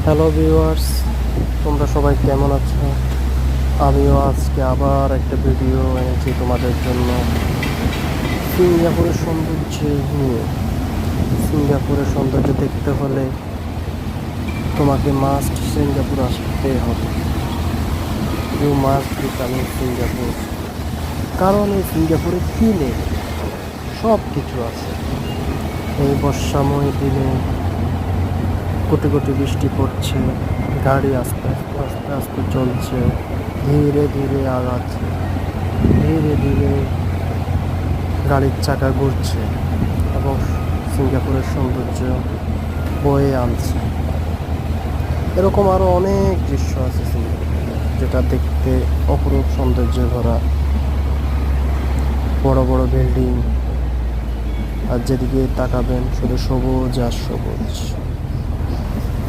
Hello viewers, তোমরা সবাই কেমন আছো? আমিও আজকে আবার একটা ভিডিও এনেছি তোমাদের জন্য সিঙ্গাপুরের সৌন্দর্য নিয়ে। সিঙ্গাপুরের সৌন্দর্য দেখতে হলে তোমাকে মাস্ট সিঙ্গাপুর আসতে হবে। You must be coming Singapore. কারণ এই সিঙ্গাপুরে কী নেই? সব কিছু আছে। এই বর্ষাময় দিনে কোটি কোটি বৃষ্টি পড়ছে, গাড়ি আস্তে আস্তে আস্তে আস্তে চলছে, ধীরে ধীরে আগাচ্ছে, ধীরে ধীরে গাড়ির চাকা ঘুরছে এবং সিঙ্গাপুরের সৌন্দর্য বয়ে আনছে। এরকম আরও অনেক দৃশ্য আছে সিঙ্গাপুরে, যেটা দেখতে অপরূপ সৌন্দর্যে ভরা। বড় বড় বিল্ডিং, আর যেদিকে তাকাবেন শুধু সবুজ আর সবুজ।